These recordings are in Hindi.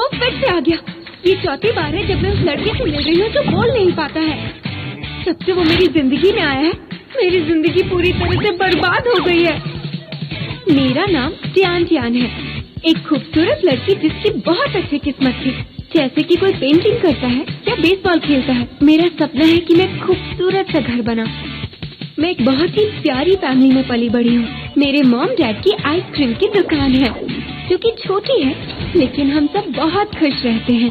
वो फिर से आ गया। ये चौथी बार है जब मैं उस लड़के से मिल रही हूँ जो बोल नहीं पाता है। जब से वो मेरी जिंदगी में आया है, मेरी जिंदगी पूरी तरह से बर्बाद हो गई है। मेरा नाम जियान है, एक खूबसूरत लड़की जिसकी बहुत अच्छी किस्मत थी। जैसे कि कोई पेंटिंग करता है या बेसबॉल खेलता है, मेरा सपना है कि मैं खूबसूरत सा घर बना। मैं एक बहुत ही प्यारी फैमिली में पली बड़ी हूँ। मेरे मॉम डैड की आइसक्रीम की दुकान है जो कि छोटी है, लेकिन हम सब बहुत खुश रहते हैं।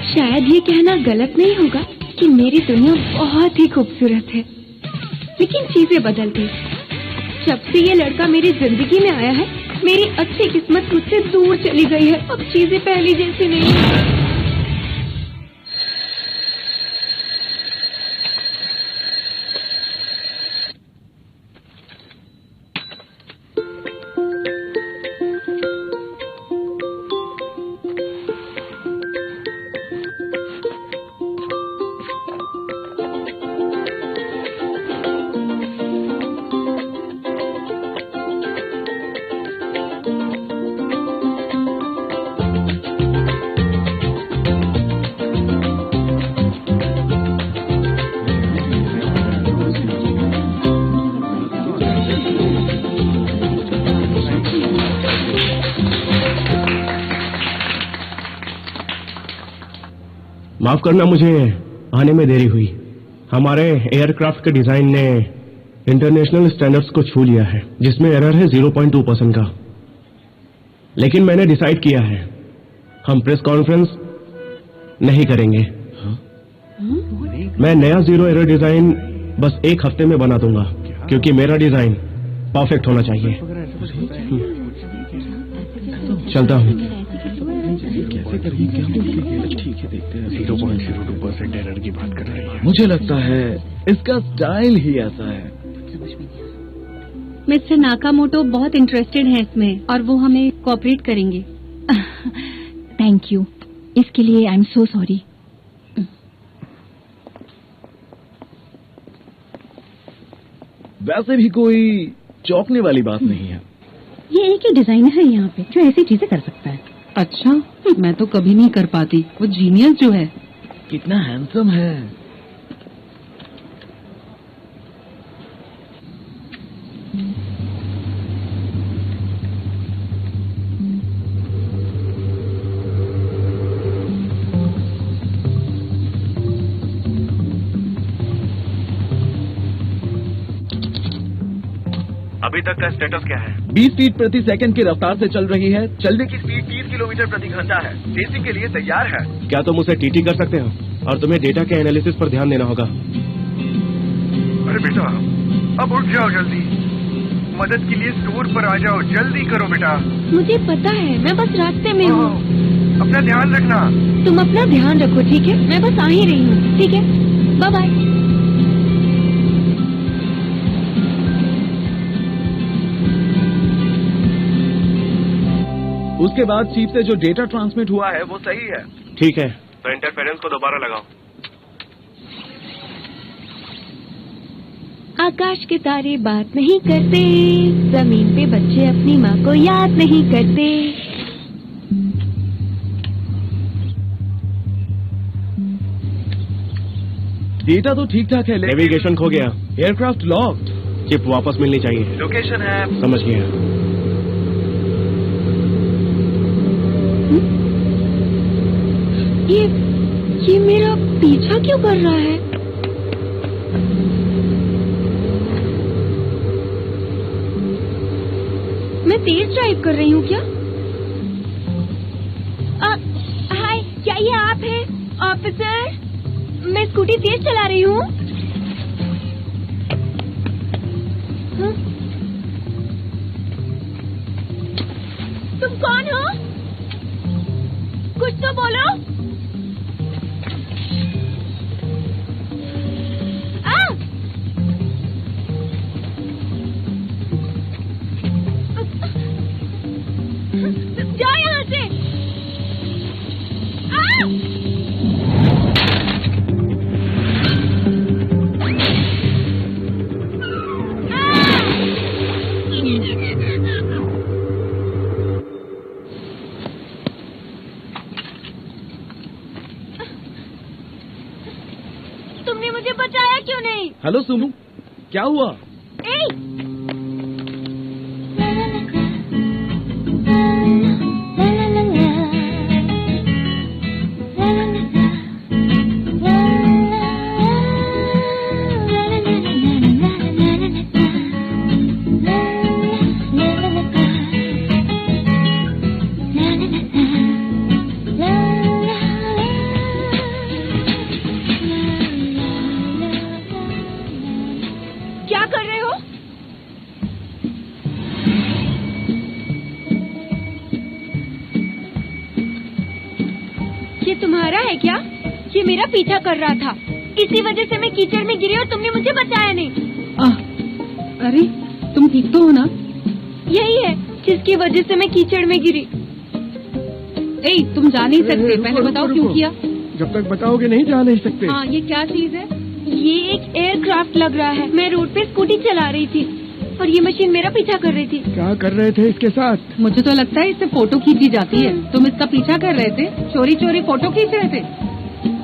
शायद ये कहना गलत नहीं होगा कि मेरी दुनिया बहुत ही खूबसूरत है, लेकिन चीजें बदल गई। जब से ये लड़का मेरी जिंदगी में आया है, मेरी अच्छी किस्मत मुझसे दूर चली गई है। अब चीजें पहले जैसी नहीं है। माफ करना, मुझे आने में देरी हुई। हमारे एयरक्राफ्ट के डिजाइन ने इंटरनेशनल स्टैंडर्ड्स को छू लिया है, जिसमें एरर है 0.2% का। लेकिन मैंने डिसाइड किया है, हम प्रेस कॉन्फ्रेंस नहीं करेंगे। मैं नया जीरो एरर डिजाइन बस एक हफ्ते में बना दूंगा, क्योंकि मेरा डिजाइन परफेक्ट होना चाहिए। चलता हूँ। ठीक है, देखते हैं। 0.02% एरर की बात कर रही है। मुझे लगता है इसका स्टाइल ही ऐसा है। मिस्टर नाकामोटो बहुत इंटरेस्टेड हैं इसमें और वो हमें कोऑपरेट करेंगे। थैंक यू, इसके लिए आई एम सो सॉरी। वैसे भी कोई चौंकने वाली बात नहीं है। ये एक ही डिजाइनर है यहाँ पे जो ऐसी चीजें कर सकता है। अच्छा, मैं तो कभी नहीं कर पाती। वो जीनियस जो है। कितना हैंडसम है। अभी तक का स्टेटस क्या है? 20 फीट प्रति सेकंड की रफ्तार से चल रही है। चलने की स्पीड 30 किलोमीटर प्रति घंटा है। टेस्टिंग के लिए तैयार है। क्या तुम उसे टीटी कर सकते हो? और तुम्हें डेटा के एनालिसिस पर ध्यान देना होगा। अरे बेटा, अब उठ जाओ जल्दी। मदद के लिए स्टोर पर आ जाओ। जल्दी करो बेटा। मुझे पता है, मैं बस रास्ते में हूँ। अपना ध्यान रखना। तुम अपना ध्यान रखो, ठीक है? मैं बस आ ही रही हूँ, ठीक है? Bye bye. उसके बाद चीफ से जो डेटा ट्रांसमिट हुआ है वो सही है। ठीक है, तो इंटरफेरेंस को दोबारा लगाओ। आकाश के तारे बात नहीं करते, जमीन पे बच्चे अपनी माँ को याद नहीं करते। डेटा तो ठीक ठाक है, लेकिन नेविगेशन खो गया। Aircraft locked. चिप वापस मिलनी चाहिए। लोकेशन है। समझ गया। ये मेरा पीछा क्यों कर रहा है? मैं तेज ड्राइव कर रही हूँ क्या? हाय, क्या ये आप हैं, ऑफिसर? मैं स्कूटी तेज चला रही हूँ। तुम कौन हो? कुछ तो बोलो। जाओ यहाँ से। बचाया क्यों नहीं? हेलो सुमू, क्या हुआ? क्या कर रहे हो? ये तुम्हारा है क्या? ये मेरा पीछा कर रहा था, इसी वजह से मैं कीचड़ में गिरी और तुमने मुझे बचाया नहीं। अरे तुम ठीक तो हो ना? यही है जिसकी वजह से मैं कीचड़ में गिरी। तुम जा नहीं सकते, पहले बताओ क्यों किया? जब तक बताओगे नहीं जा नहीं सकते। हाँ, ये क्या चीज है? ये एक एयरक्राफ्ट लग रहा है। मैं रोड पे स्कूटी चला रही थी और ये मशीन मेरा पीछा कर रही थी। क्या कर रहे थे इसके साथ? मुझे तो लगता है इससे फोटो खींची जाती है। तुम इसका पीछा कर रहे थे, चोरी चोरी फोटो खींच रहे थे।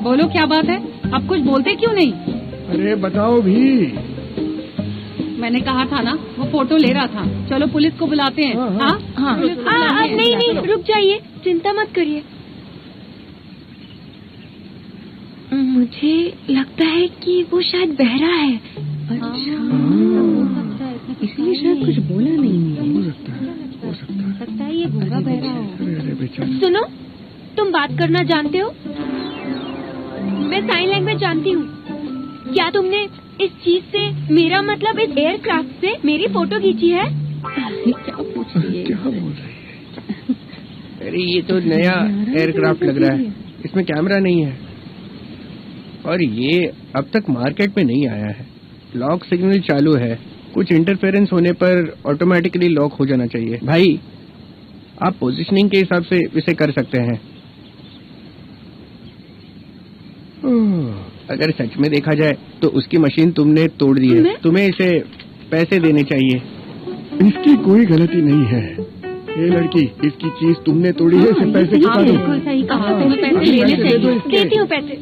बोलो क्या बात है? आप कुछ बोलते क्यों नहीं? अरे बताओ भी। मैंने कहा था ना, वो फोटो ले रहा था। चलो पुलिस को बुलाते हैं। हाँ हाँ, नहीं, रुक जाइए, चिंता मत करिए। मुझे लगता है कि वो शायद बहरा है। अच्छा, इसलिए शायद कुछ बोला नहीं है। हो सकता है ये गूंगा बहरा हो। अरे बेचारा। सुनो, तुम बात करना जानते हो? मैं साइन लैंग्वेज जानती हूँ। क्या तुमने इस चीज से, मेरा मतलब इस एयरक्राफ्ट से मेरी फोटो खींची है? क्या पूछ रही है? क्या बोल रही है? अरे ये तो नया एयरक्राफ्ट लग रहा है, इसमें कैमरा नहीं है और ये अब तक मार्केट में नहीं आया है। लॉक सिग्नल चालू है, कुछ इंटरफेरेंस होने पर ऑटोमेटिकली लॉक हो जाना चाहिए। भाई, आप पोजीशनिंग के हिसाब से इसे कर सकते हैं। अगर सच में देखा जाए तो उसकी मशीन तुमने तोड़ दी है। तुम्हें इसे पैसे देने चाहिए। इसकी कोई गलती नहीं है। ये लड़की, इसकी चीज तुमने तोड़ी है, इसे पैसे चुका दो। बिल्कुल सही कहा, तुम्हें पैसे लेने चाहिए। देती हूँ पैसे।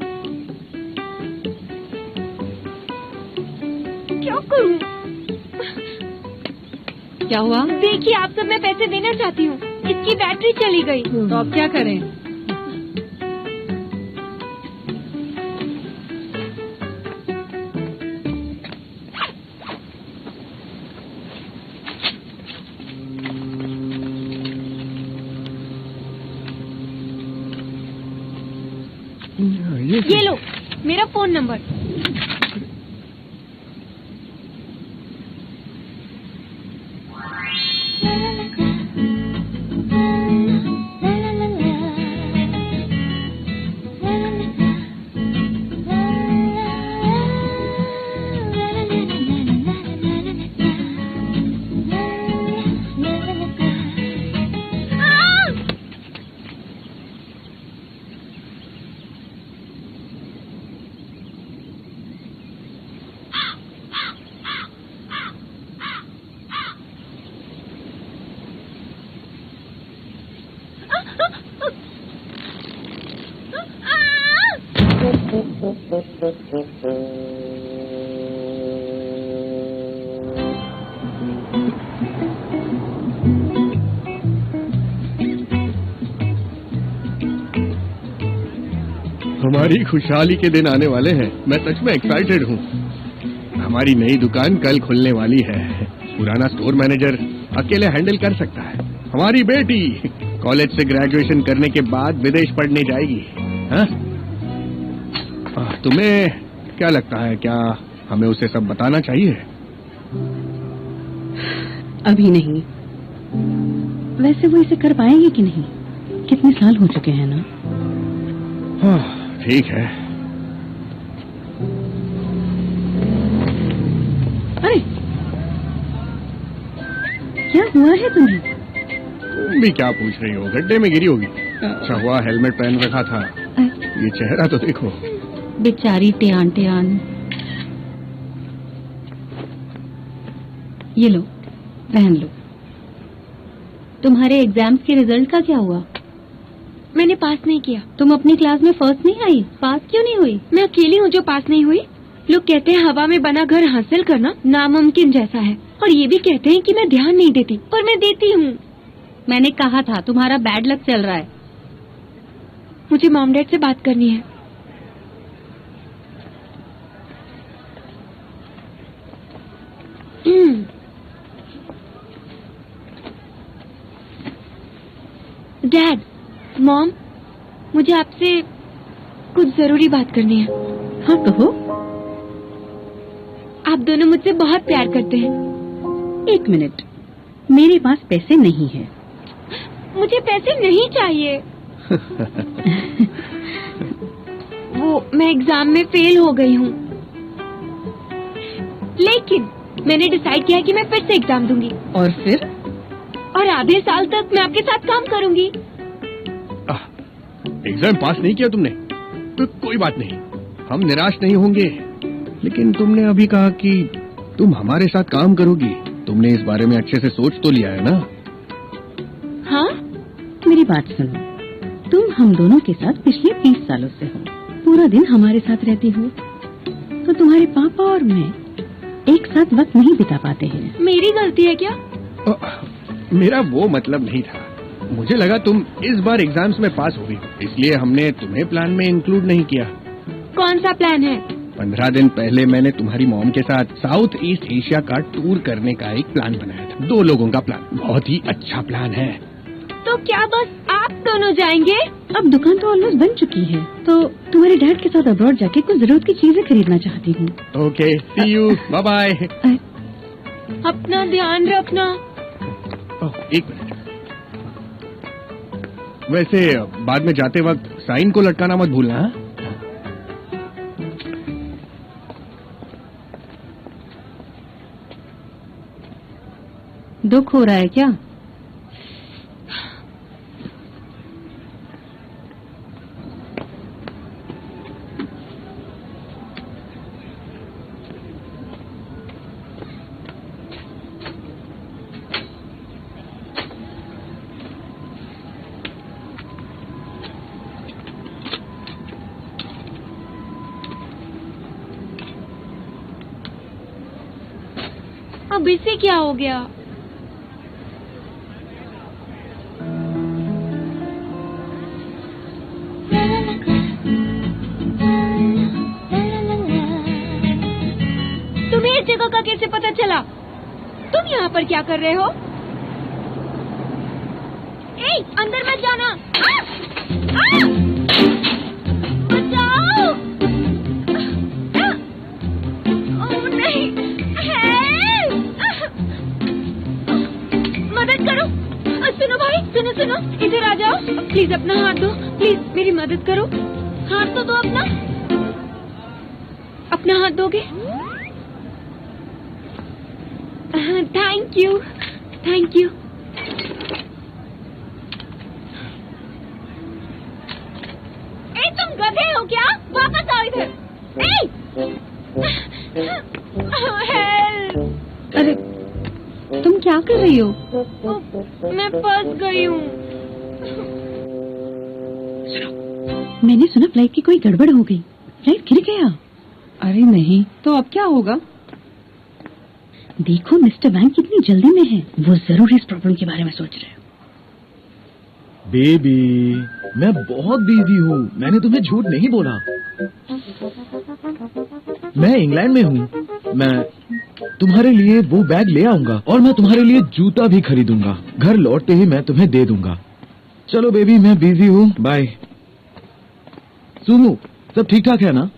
क्या करूँ? क्या हुआ? देखिए, आप सब मैं पैसे देना चाहती हूँ, इसकी बैटरी चली गई। तो अब क्या करें? ये लो मेरा फोन नंबर। हमारी खुशहाली के दिन आने वाले हैं। मैं सच में एक्साइटेड हूँ। हमारी नई दुकान कल खुलने वाली है। पुराना स्टोर मैनेजर अकेले हैंडल कर सकता है। हमारी बेटी कॉलेज से ग्रेजुएशन करने के बाद विदेश पढ़ने जाएगी। हाँ? तुम्हें क्या लगता है, क्या हमें उसे सब बताना चाहिए? अभी नहीं। वैसे वो इसे कर पाएंगे कि नहीं? कितने साल हो चुके हैं ना। हाँ, ठीक है। अरे क्या हुआ है तुम्हें? तुम भी क्या पूछ रही हो? गड्ढे में गिरी होगी। अच्छा हुआ हेलमेट पहन रखा था। ये चेहरा तो देखो। बेचारी टियान टियान। ये लो, पहन लो। तुम्हारे एग्जाम्स के रिजल्ट का क्या हुआ? मैंने पास नहीं किया। तुम अपनी क्लास में फर्स्ट नहीं आई, पास क्यों नहीं हुई? मैं अकेली हूँ जो पास नहीं हुई। लोग कहते हैं हवा में बना घर हासिल करना नामुमकिन जैसा है, और ये भी कहते हैं कि मैं ध्यान नहीं देती, पर मैं देती हूँ। मैंने कहा था तुम्हारा बैड लक चल रहा है। मुझे मॉम डैड से बात करनी है। डैड, मॉम, मुझे आपसे कुछ जरूरी बात करनी है। हाँ कहो। आप दोनों मुझसे बहुत प्यार करते हैं। 1 मिनट, मेरे पास पैसे नहीं है। मुझे पैसे नहीं चाहिए। वो मैं एग्जाम में फेल हो गई हूँ, लेकिन मैंने डिसाइड किया कि मैं फिर से एग्जाम दूंगी। और फिर? और आधे साल तक मैं आपके साथ काम करूंगी। एग्जाम पास नहीं किया तुमने तो कोई बात नहीं, हम निराश नहीं होंगे। लेकिन तुमने अभी कहा कि तुम हमारे साथ काम करोगी, तुमने इस बारे में अच्छे से सोच तो लिया है ना? हाँ, मेरी बात सुनो, तुम हम दोनों के साथ पिछले 20 सालों से हो, पूरा दिन हमारे साथ रहती हो, तो तुम्हारे पापा और मैं एक साथ वक्त नहीं बिता पाते हैं। मेरी गलती है क्या? मेरा वो मतलब नहीं था। मुझे लगा तुम इस बार एग्जाम्स में पास होगी, इसलिए हमने तुम्हें प्लान में इंक्लूड नहीं किया। कौन सा प्लान है? 15 दिन पहले मैंने तुम्हारी मॉम के साथ साउथ ईस्ट एशिया का टूर करने का एक प्लान बनाया था। 2 लोगों का प्लान, बहुत ही अच्छा प्लान है। तो क्या बस आप दोनों जाएंगे? अब दुकान तो ऑलमोस्ट बन चुकी है, तो तुम्हारे डैड के साथ अब्रॉड जाके कुछ जरूरत की चीजें खरीदना चाहती हूँ। Okay, see you, bye bye. अपना ध्यान रखना। 1 मिनट, वैसे बाद में जाते वक्त साइन को लटकाना मत भूलना। हाँ? दुख हो रहा है क्या? अब इसे क्या हो गया? तुम्हें इस जगह का कैसे पता चला? तुम यहाँ पर क्या कर रहे हो? ए, अंदर मत जाना। बचाओ! ओह नहीं, मदद करो। सुनो भाई, सुनो, इधर आ जाओ। प्लीज अपना हाथ दो, प्लीज मेरी मदद करो। हाथ तो दो अपना हाथ दोगे? Thank you. ए, तुम गधे हो क्या? वापस आओ इधर। हेल्प! अरे तुम क्या कर रही हो? मैं फंस गई हूँ। मैंने सुना फ्लाइट की कोई गड़बड़ हो गई, फ्लाइट गिर गया। अरे नहीं, तो अब क्या होगा? देखो मिस्टर वैंग कितनी जल्दी में है, वो जरूर इस प्रॉब्लम के बारे में सोच रहे हैं। बेबी, मैं बहुत बिजी हूँ, मैंने तुम्हें झूठ नहीं बोला। मैं इंग्लैंड में हूँ, मैं तुम्हारे लिए वो बैग ले आऊंगा और मैं तुम्हारे लिए जूता भी खरीदूंगा। घर लौटते ही मैं तुम्हें दे दूंगा। चलो बेबी, मैं बिजी हूँ, बाय। सुनो, सब ठीक ठाक है ना?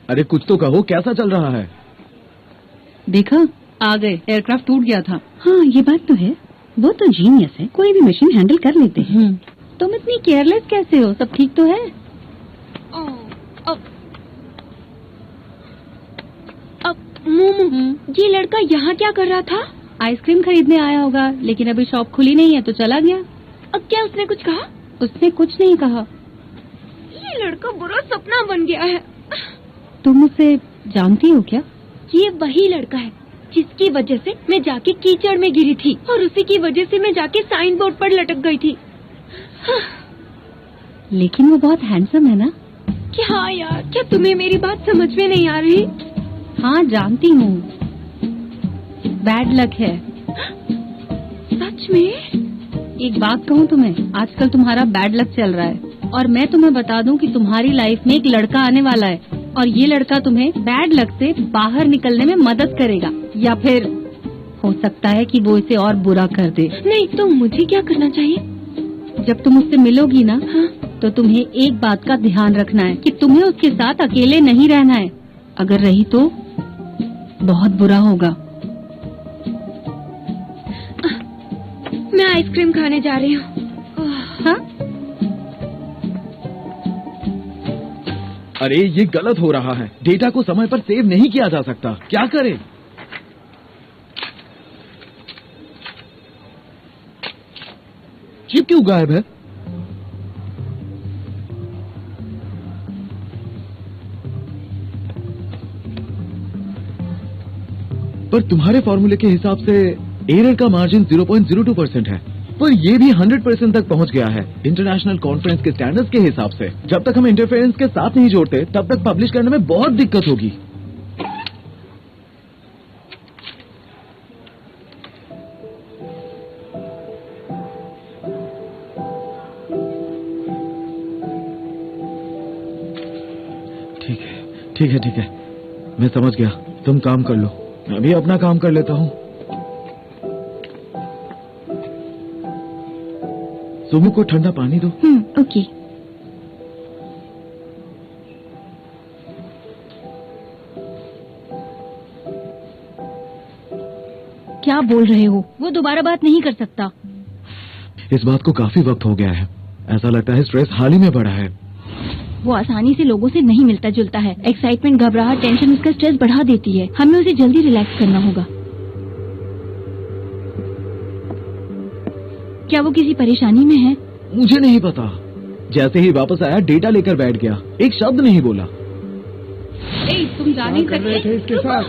अरे कुछ तो कहो, कैसा चल रहा है? देखा, आ गए, एयरक्राफ्ट टूट गया था। हाँ ये बात तो है, वो तो जीनियस है, कोई भी मशीन हैंडल कर लेते हैं। तुम इतनी केयरलेस कैसे हो? सब ठीक तो है? ये लड़का यहाँ क्या कर रहा था? आइसक्रीम खरीदने आया होगा, लेकिन अभी शॉप खुली नहीं है तो चला गया। अब क्या उसने कुछ कहा? उसने कुछ नहीं कहा। ये लड़का बुरा सपना बन गया है। तुम उसे जानती हो क्या? ये वही लड़का है जिसकी वजह से मैं जाके कीचड़ में गिरी थी, और उसी की वजह से मैं जाके साइन बोर्ड पर लटक गई थी। लेकिन वो बहुत हैंडसम है ना? क्या यार, क्या तुम्हें मेरी बात समझ में नहीं आ रही? हाँ जानती हूँ, बैड लक है। सच में? एक बात कहूँ तुम्हें, आजकल तुम्हारा बैड लक चल रहा है, और मैं तुम्हें बता दूं कि तुम्हारी लाइफ में एक लड़का आने वाला है, और ये लड़का तुम्हें बैड लक से बाहर निकलने में मदद करेगा, या फिर हो सकता है कि वो इसे और बुरा कर दे। नहीं तो मुझे क्या करना चाहिए? जब तुम उससे मिलोगी ना, हाँ? तो तुम्हें एक बात का ध्यान रखना है कि तुम्हें उसके साथ अकेले नहीं रहना है। अगर रही तो बहुत बुरा होगा। मैं आइसक्रीम खाने जा रही हूँ। हाँ? अरे ये गलत हो रहा है, डेटा को समय पर सेव नहीं किया जा सकता, क्या करें? चिप क्यों गायब है? पर तुम्हारे फॉर्मूले के हिसाब से एरर का मार्जिन 0.02% है, पर ये भी 100% तक पहुंच गया है इंटरनेशनल कॉन्फ्रेंस के स्टैंडर्ड्स के हिसाब से। जब तक हम इंटरफेरेंस के साथ नहीं जोड़ते तब तक पब्लिश करने में बहुत दिक्कत होगी। ठीक है, मैं समझ गया, तुम काम कर लो, मैं भी अपना काम कर लेता हूँ। सुमु को ठंडा पानी दो। ओके। क्या बोल रहे हो? वो दोबारा बात नहीं कर सकता। इस बात को काफी वक्त हो गया है, ऐसा लगता है स्ट्रेस हाल ही में बढ़ा है। वो आसानी से लोगों से नहीं मिलता जुलता है। एक्साइटमेंट, घबराहट, टेंशन उसका स्ट्रेस बढ़ा देती है। हमें उसे जल्दी रिलैक्स करना होगा। क्या वो किसी परेशानी में है? मुझे नहीं पता, जैसे ही वापस आया डेटा लेकर बैठ गया, एक शब्द नहीं बोला। तुम जा नहीं सकते इसके साथ?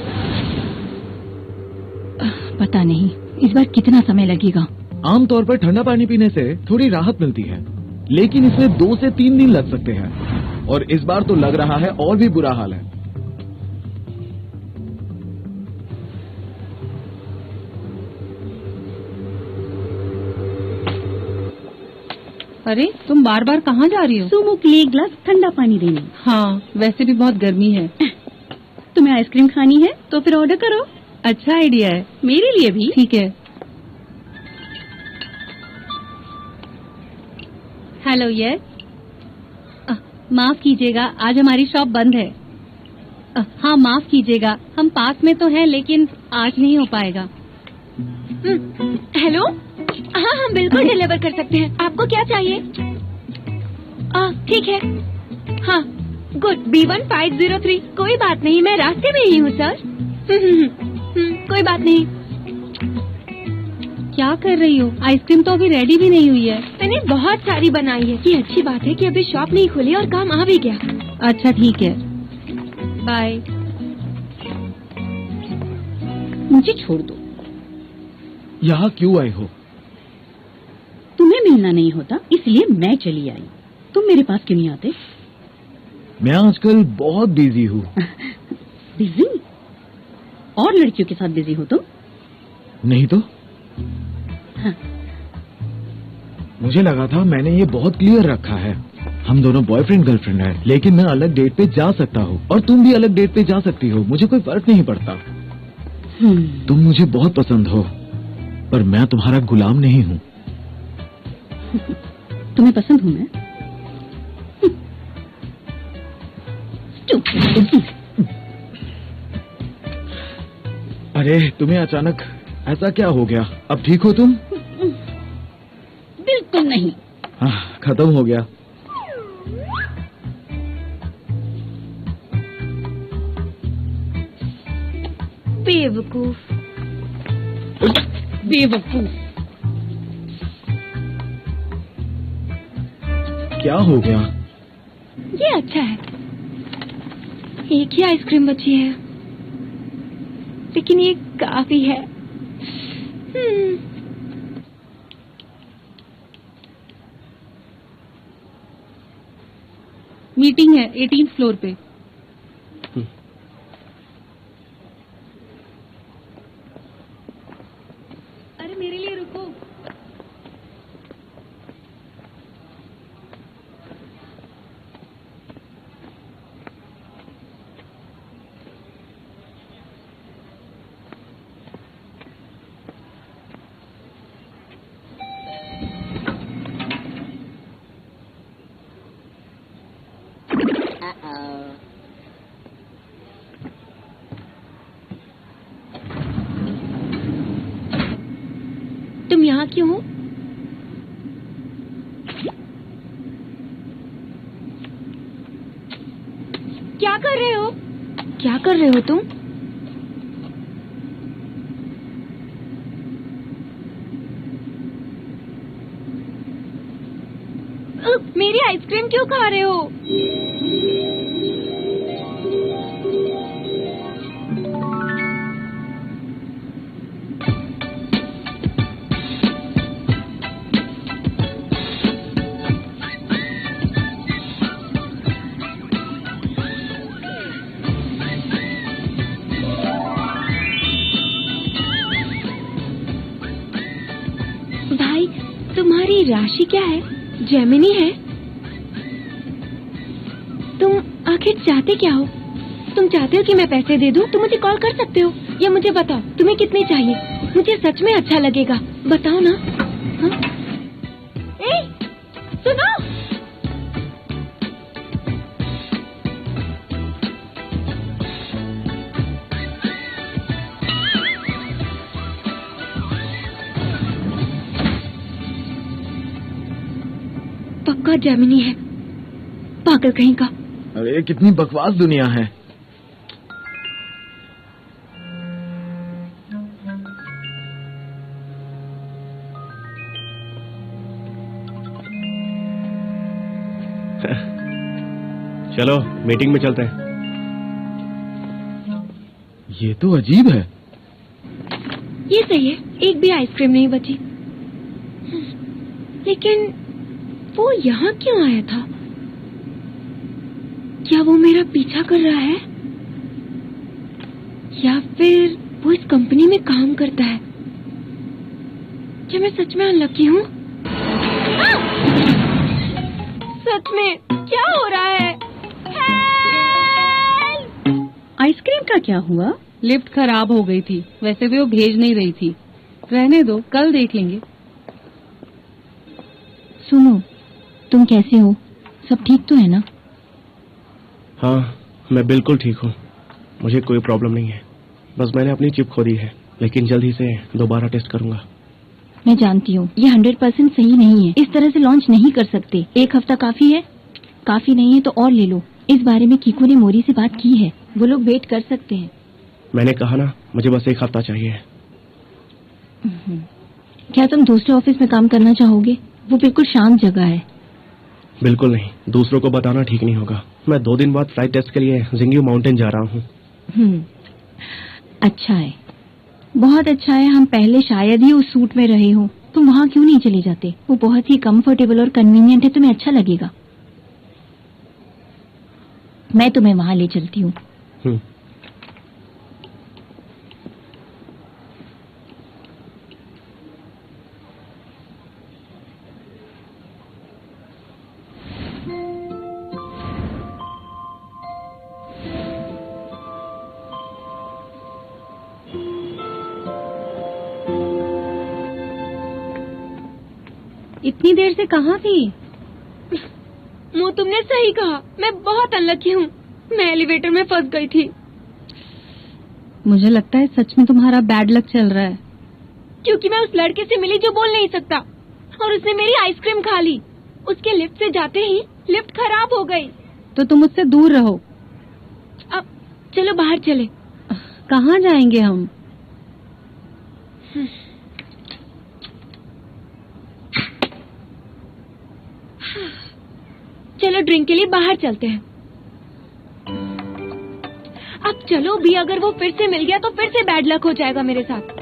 पता नहीं इस बार कितना समय लगेगा। आमतौर पर ठंडा पानी पीने से थोड़ी राहत मिलती है, लेकिन इसमें 2 से 3 दिन लग सकते हैं, और इस बार तो लग रहा है और भी बुरा हाल है। अरे तुम बार बार कहाँ जा रही हो? सुमु के लिए एक गिलास ठंडा पानी देने। हाँ, वैसे भी बहुत गर्मी है। तुम्हें आइसक्रीम खानी है तो फिर ऑर्डर करो। अच्छा आइडिया है, मेरे लिए भी। ठीक है। Hello, yes. माफ कीजिएगा, आज हमारी शॉप बंद है। हाँ माफ कीजिएगा, हम पास में तो हैं लेकिन आज नहीं हो पाएगा। हेलो, हाँ हम बिल्कुल डिलीवर कर सकते हैं। आपको क्या चाहिए? ठीक है। हाँ गुड, B1503। कोई बात नहीं, मैं रास्ते में ही हूँ सर। कोई बात नहीं। क्या कर रही हो? आइसक्रीम तो अभी रेडी भी नहीं हुई है। मैंने बहुत सारी बनाई है। ये अच्छी बात है कि अभी शॉप नहीं खुली और काम आ भी गया। अच्छा ठीक है, बाय। मुझे छोड़ दो। यहाँ क्यों आए हो? तुम्हें मिलना नहीं होता इसलिए मैं चली आई। तुम मेरे पास क्यों नहीं आते? मैं आजकल बहुत बिजी हूँ। बिजी? और लड़कियों के साथ बिजी हो तुम? नहीं तो। हाँ। मुझे लगा था मैंने ये बहुत क्लियर रखा है, हम दोनों बॉयफ्रेंड गर्लफ्रेंड हैं, लेकिन मैं अलग डेट पे जा सकता हूँ और तुम भी अलग डेट पे जा सकती हो, मुझे कोई फर्क नहीं पड़ता। तुम मुझे बहुत पसंद हो, पर मैं तुम्हारा गुलाम नहीं हूँ। तुम्हें पसंद हूँ मैं? अरे तुम्हें अचानक ऐसा क्या हो गया? अब ठीक हो तुम? बिल्कुल नहीं। खत्म हो गया। बेवकूफ। बेवकूफ। क्या हो गया? ये अच्छा है। एक ही आइसक्रीम बची है, लेकिन ये काफी है। मीटिंग है 18th फ्लोर पे। तुम यहाँ क्यों हो? क्या कर रहे हो? क्या कर रहे हो तुम? मेरी आइसक्रीम क्यों खा रहे हो? भाई, तुम्हारी राशि क्या है? जेमिनी है? तुम आखिर चाहते क्या हो? तुम चाहते हो कि मैं पैसे दे दूं? तुम मुझे कॉल कर सकते हो, या मुझे बताओ तुम्हें कितने चाहिए। मुझे सच में अच्छा लगेगा, बताओ ना। हाँ? ए, सुनो। पक्का जेमिनी है, पागल कहीं का। अरे कितनी बकवास दुनिया है। चलो मीटिंग में चलते हैं। ये तो अजीब है। ये सही है, एक भी आइसक्रीम नहीं बची। लेकिन वो यहाँ क्यों आया था? क्या वो मेरा पीछा कर रहा है, या फिर वो इस कंपनी में काम करता है? क्या मैं सच में अनलकी हूँ? सच में क्या हो रहा है? आइसक्रीम का क्या हुआ? लिफ्ट खराब हो गई थी, वैसे भी वो भेज नहीं रही थी। रहने दो, कल देख लेंगे। सुनो, तुम कैसे हो? सब ठीक तो है ना? हाँ, मैं बिल्कुल ठीक हूँ। मुझे कोई प्रॉब्लम नहीं है। बस मैंने अपनी चिप खो दी है, लेकिन जल्द ही से दोबारा टेस्ट करूंगा। मैं जानती हूँ ये 100% सही नहीं है। इस तरह से लॉन्च नहीं कर सकते। 1 हफ्ता काफी है? काफी नहीं है तो और ले लो। इस बारे में कीको ने मोरी से बात की है, वो लोग वेट कर सकते हैं। मैंने कहा ना, मुझे बस 1 हफ्ता चाहिए। क्या तुम दूसरे ऑफिस में काम करना चाहोगे? वो बिल्कुल शांत जगह है। बिल्कुल नहीं, दूसरों को बताना ठीक नहीं होगा। मैं 2 दिन बाद फ्लाइट टेस्ट के लिए जिंगियो माउंटेन जा रहा हूँ। अच्छा है, बहुत अच्छा है। हम पहले शायद ही उस सूट में रहे हो। तुम वहाँ क्यों नहीं चले जाते? वो बहुत ही कंफर्टेबल और कन्वीनियंट है, तुम्हें अच्छा लगेगा। मैं तुम्हें वहाँ ले चलती हूँ। इतनी देर से कहाँ थी? वो तुमने सही कहा, मैं बहुत अनलकी हूँ। मैं एलिवेटर में फंस गई थी। मुझे लगता है सच में तुम्हारा बैड लक चल रहा है। क्योंकि मैं उस लड़के से मिली जो बोल नहीं सकता, और उसने मेरी आइसक्रीम खा ली। उसके लिफ्ट से जाते ही लिफ्ट खराब हो गई। तो तुम उससे दूर रहो। अब चलो बाहर चले। कहाँ जाएंगे हम? चलो ड्रिंक के लिए बाहर चलते हैं। अब चलो भी, अगर वो फिर से मिल गया तो फिर से बैड लक हो जाएगा मेरे साथ।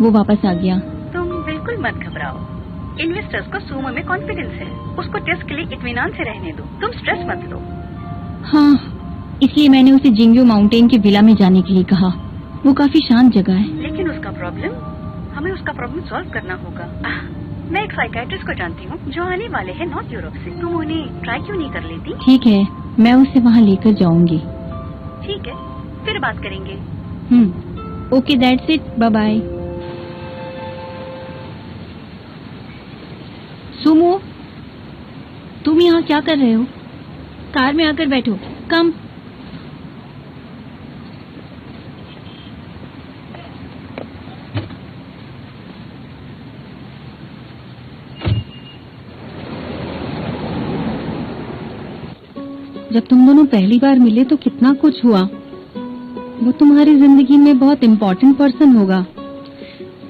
वो वापस आ गया। तुम बिल्कुल मत घबराओ। इन्वेस्टर्स को सूमो में कॉन्फिडेंस है। उसको टेस्ट के लिए इत्मीनान से रहने दो। तुम स्ट्रेस मत लो। हाँ, इसलिए मैंने उसे जिंग्यो माउंटेन के विला में जाने के लिए कहा। वो काफी शांत जगह है। लेकिन उसका प्रॉब्लम, हमें उसका प्रॉब्लम सॉल्व करना होगा। मैं एक साइकियाट्रिस्ट को जानती हूँ जो आने वाले हैं नॉर्थ यूरोप से। तुम उन्हें ट्राई क्यों नहीं कर लेती? ठीक है, मैं उसे वहाँ लेकर जाऊंगी। ठीक है, फिर बात करेंगे। Okay, that's it, bye bye. Sumo, तुम यहाँ क्या कर रहे हो? कार में आकर बैठो। कम। जब तुम दोनों पहली बार मिले तो कितना कुछ हुआ। वो तुम्हारी जिंदगी में बहुत इम्पोर्टेंट पर्सन होगा।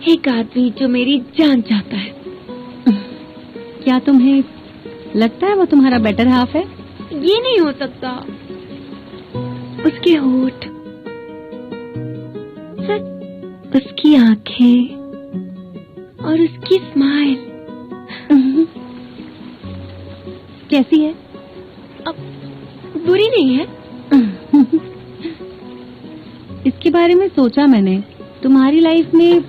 एक आदमी जो मेरी जान चाहता है। क्या तुम्हें लगता है वो तुम्हारा बेटर हाफ है? ये नहीं हो सकता। उसके होठ, उसकी आंखें और उसकी स्माइल कैसी है? अब बुरी नहीं है। इसके बारे में सोचा मैंने। तुम्हारी लाइफ में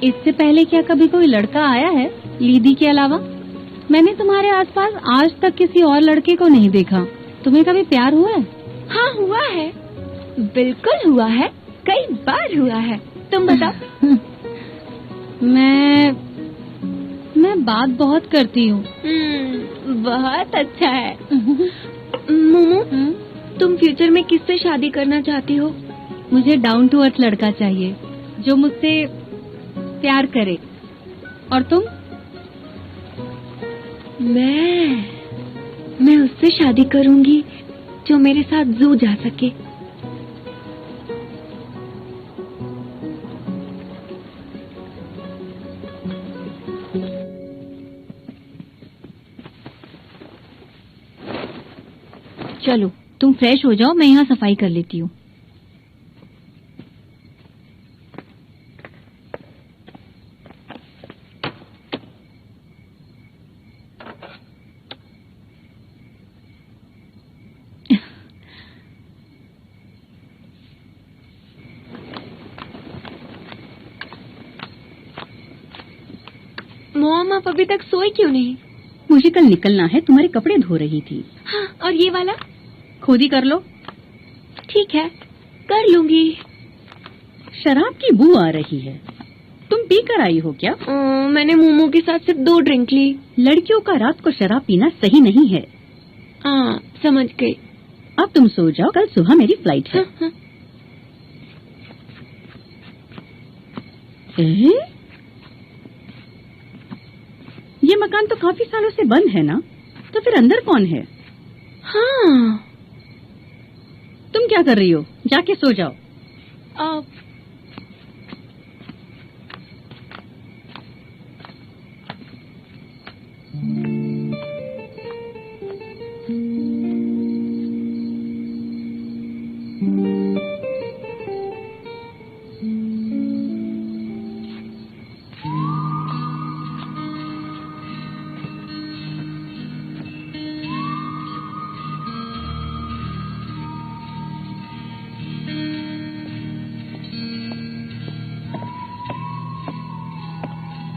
इससे पहले क्या कभी कोई लड़का आया है लीदी के अलावा? मैंने तुम्हारे आसपास आज तक किसी और लड़के को नहीं देखा। तुम्हें कभी प्यार हुआ है? हाँ, हुआ है, बिल्कुल हुआ है, कई बार हुआ है। तुम बताओ। मैं बात बहुत करती हूँ। बहुत अच्छा है। मोमो, तुम फ्यूचर में किससे शादी करना चाहती हो? मुझे डाउन टू अर्थ लड़का चाहिए जो मुझसे प्यार करे। और तुम? मैं उससे शादी करूंगी जो मेरे साथ जू जा सके। चलो, तुम फ्रेश हो जाओ, मैं यहाँ सफाई कर लेती हूँ। मॉम, आप अभी तक सोई क्यों नहीं? मुझे कल निकलना है, तुम्हारे कपड़े धो रही थी। हाँ, और ये वाला खुद ही कर लो। ठीक है, कर लूंगी। शराब की बू आ रही है। तुम पी कर आई हो क्या? मैंने मोमो के साथ सिर्फ 2 ड्रिंक ली। लड़कियों का रात को शराब पीना सही नहीं है। हाँ, समझ गई। अब तुम सो जाओ, कल सुबह मेरी फ्लाइट है। हाँ। ये मकान तो काफी सालों से बंद है ना, तो फिर अंदर कौन है? हाँ। तुम क्या कर रही हो? जाके सो जाओ।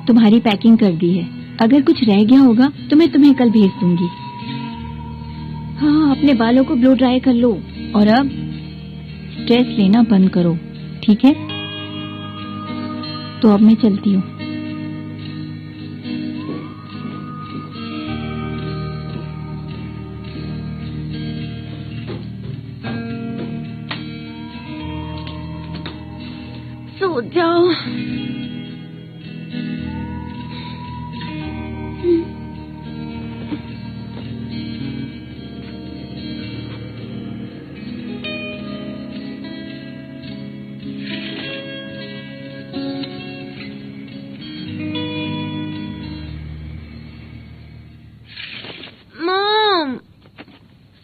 तुम्हारी पैकिंग कर दी है। अगर कुछ रह गया होगा तो मैं तुम्हें कल भेज दूंगी। हाँ, अपने बालों को ब्लो ड्राई कर लो और अब स्ट्रेस लेना बंद करो, ठीक है? तो अब मैं चलती हूँ। सो जाओ।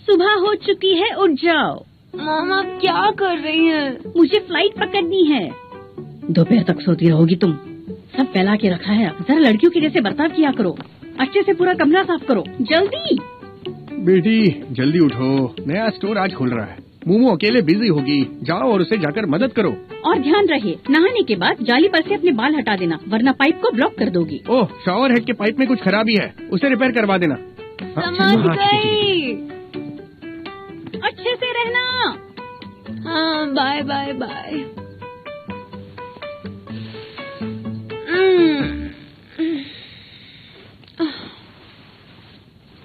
सुबह हो चुकी है, उठ जाओ। मॉम, आप क्या कर रही हैं? मुझे फ्लाइट पकड़नी है। दोपहर तक सोती रहोगी तुम। सब फैला के रखा है, जरा लड़कियों के जैसे बर्ताव किया करो। अच्छे से पूरा कमरा साफ करो, जल्दी। बेटी जल्दी उठो, नया स्टोर आज खुल रहा है। मोमो अकेले बिजी होगी, जाओ और उसे जाकर मदद करो। और ध्यान रहे, नहाने के बाद जाली पर से अपने बाल हटा देना, वरना पाइप को ब्लॉक कर दोगी। ओह, शॉवर हेड के पाइप में कुछ खराबी है, उसे रिपेयर करवा देना। समझ गई। अच्छे से रहना। हाँ, बाय बाय बाय।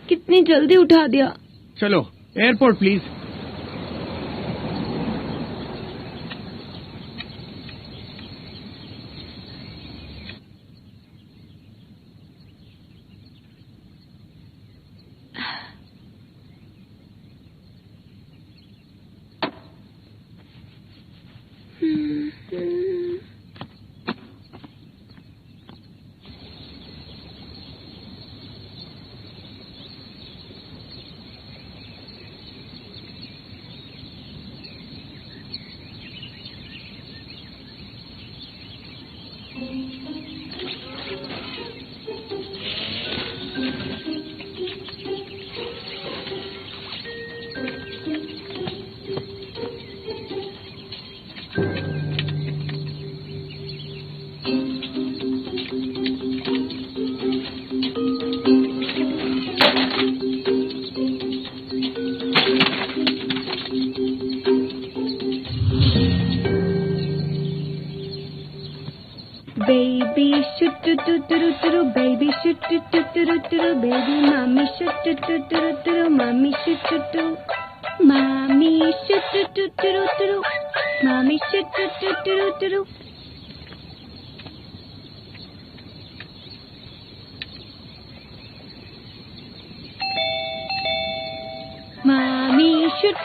कितनी जल्दी उठा दिया। चलो airport please. Baby shoot do do do do do, baby shoot do do do do do, baby mommy shoot do do do do do, mommy shoot do do, mommy shoot do do do do, mommy shoot do do do do. Mommy shoot.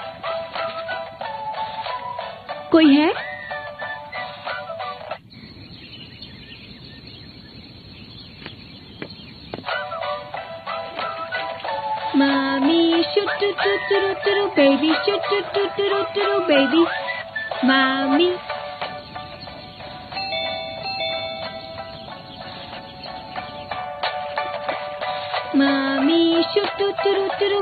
कोई है? Mommy shoot do do do do do, baby shoot do do do do, baby mommy. Mommy shoot do do do do.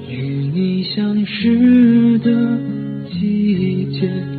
与你相识的季节。